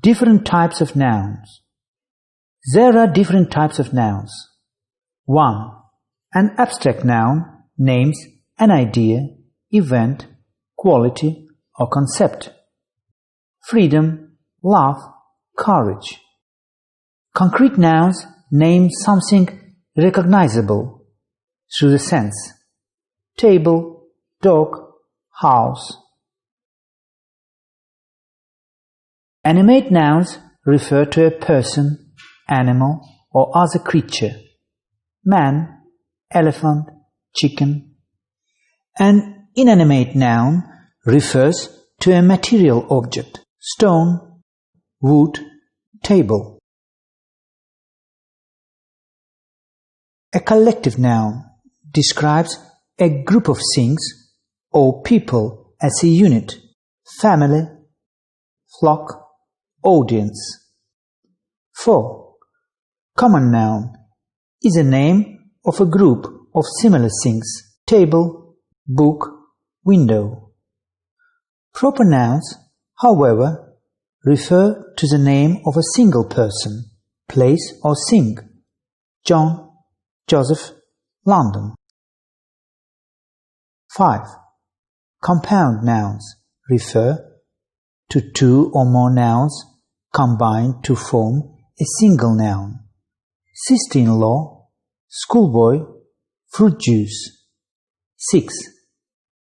Different types of nouns. There are different types of nouns. 1. An abstract noun names an idea, event, quality, or concept. Freedom, love, courage. Concrete nouns name something recognizable through the sense. Table, dog, house. Animate nouns refer to a person, animal, or other creature. Man, elephant, chicken. An inanimate noun refers to a material object, stone, wood, table. A collective noun describes a group of things or people as a unit, family, flock, audience. 4. Common noun is a name of a group of similar things, table, book, window. Proper nouns, however, refer to the name of a single person, place or thing. John, Joseph, London. 5. Compound nouns refer to two or more nouns combined to form a single noun. Sister-in-law, schoolboy, fruit juice. 6.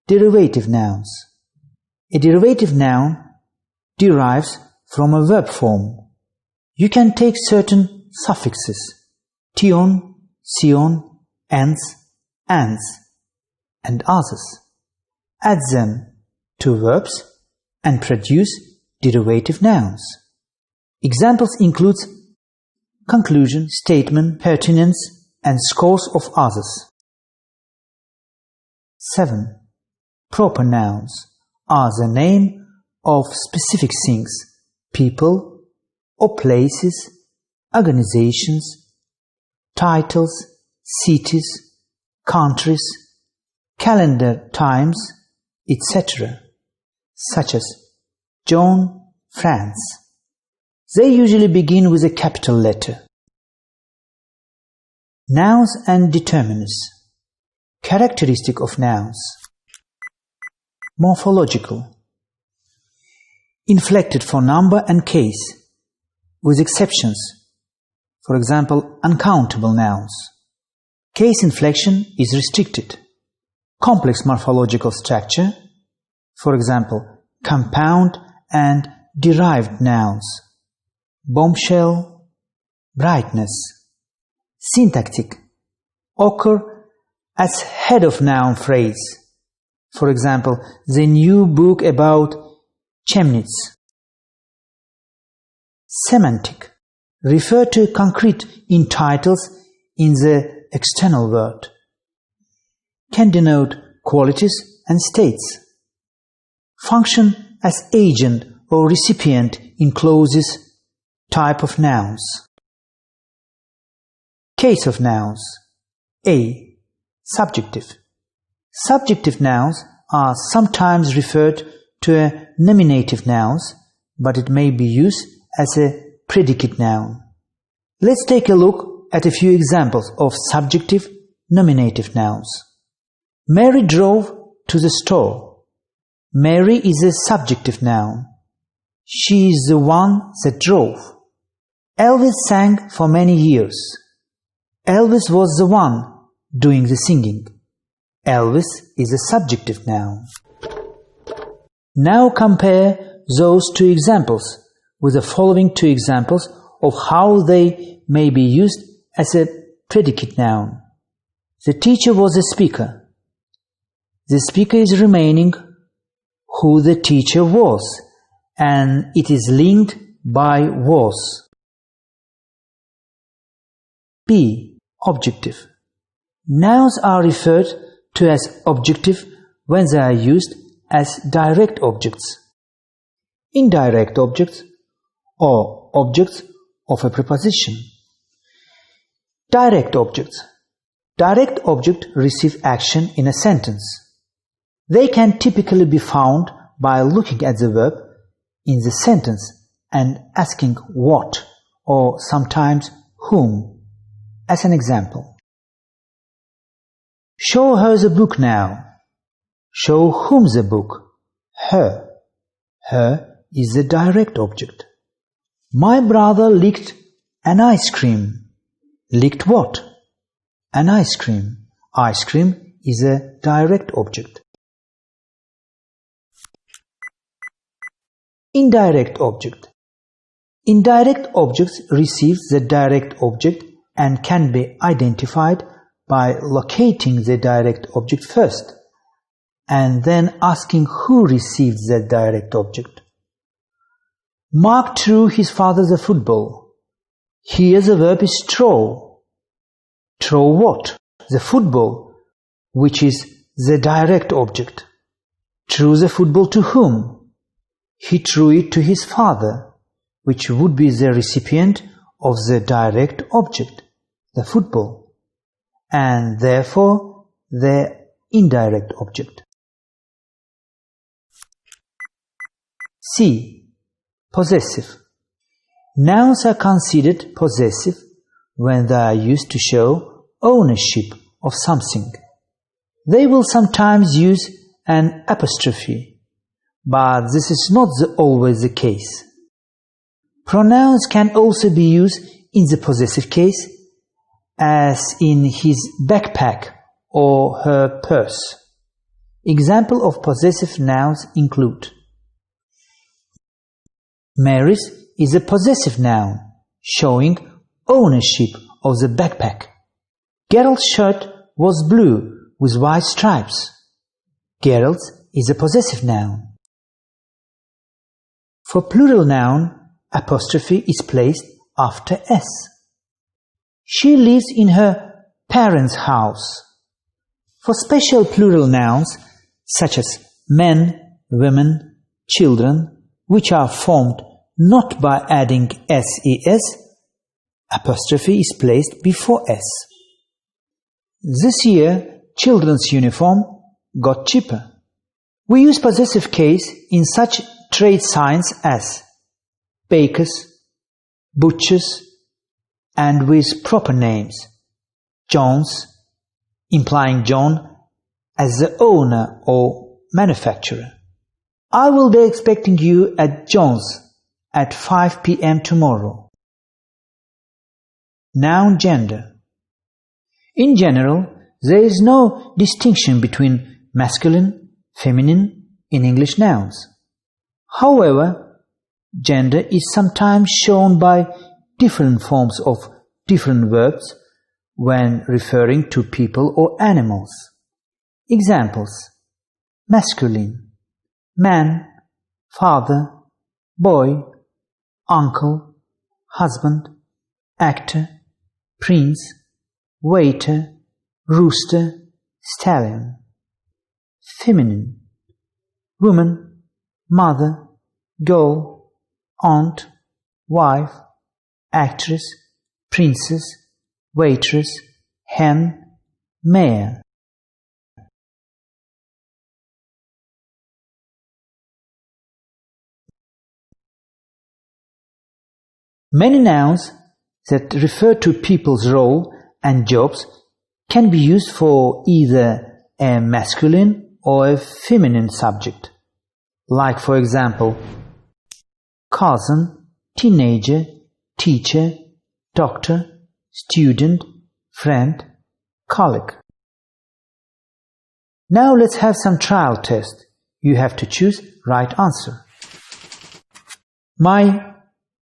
Derivative nouns. A derivative noun derives from a verb form. You can take certain suffixes, tion, sion, ens, ans, and others, add them to verbs and produce derivative nouns. Examples include conclusion, statement, pertinence, and scores of others. 7. Proper nouns are the name of specific things, people or places, organizations, titles, cities, countries, calendar times, etc., such as John, France. They usually begin with a capital letter. Nouns and determiners. Characteristic of nouns. Morphological. Inflected for number and case, with exceptions. For example, uncountable nouns. Case inflection is restricted. Complex morphological structure. For example, compound and derived nouns. Bombshell, brightness. Syntactic. Occur as head of noun phrase. For example, the new book about Chemnitz. Semantic. Refer to concrete in titles in the external world. Can denote qualities and states. Function as agent or recipient in clauses, type of nouns. Case of nouns. A. Subjective. Subjective nouns are sometimes referred to a nominative nouns, but it may be used as a predicate noun. Let's take a look at a few examples of subjective nominative nouns. Mary drove to the store. Mary is a subjective noun. She is the one that drove. Elvis sang for many years. Elvis was the one doing the singing. Elvis is a subjective noun. Now compare those two examples with the following two examples of how they may be used as a predicate noun. The teacher was a speaker. The speaker is remaining who the teacher was, and it is linked by was. B. Objective. Nouns are referred to as objective when they are used as direct objects, indirect objects, or objects of a preposition. Direct objects. Direct objects receive action in a sentence. They can typically be found by looking at the verb in the sentence and asking what or sometimes whom. As an example, show her the book now. Show whom the book? Her. Her is the direct object. My brother licked an ice cream. Licked what? An ice cream. Ice cream is a direct object. Indirect object. Indirect objects receive the direct object and can be identified by locating the direct object first and then asking who received the direct object. Mark threw his father the football. Here the verb is throw. Throw what? The football, which is the direct object. Threw the football to whom? He threw it to his father, which would be the recipient of the direct object, the football, and therefore the indirect object. C. Possessive. Nouns are considered possessive when they are used to show ownership of something. They will sometimes use an apostrophe, but this is not always the case. Pronouns can also be used in the possessive case, as in his backpack or her purse. Examples of possessive nouns include: Mary's is a possessive noun, showing ownership of the backpack. Gerald's shirt was blue with white stripes. Gerald's is a possessive noun. For plural noun, apostrophe is placed after S. She lives in her parents' house. For special plural nouns, such as men, women, children, which are formed not by adding ses, apostrophe is placed before s. This year, children's uniform got cheaper. We use possessive case in such trade signs as bakers, butchers, and with proper names, John's, implying John as the owner or manufacturer. I will be expecting you at John's at 5 p.m. tomorrow. Noun gender. In general, there is no distinction between masculine, feminine in English nouns. However, gender is sometimes shown by different forms of different verbs when referring to people or animals. Examples: masculine, man, father, boy, uncle, husband, actor, prince, waiter, rooster, stallion. Feminine, woman, mother, girl, aunt, wife, actress, princess, waitress, hen, mare. Many nouns that refer to people's role and jobs can be used for either a masculine or a feminine subject, like, for example, cousin, teenager, teacher, doctor, student, friend, colleague. Now let's have some trial test. You have to choose right answer. My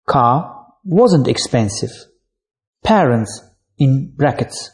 car wasn't expensive. Parents in brackets.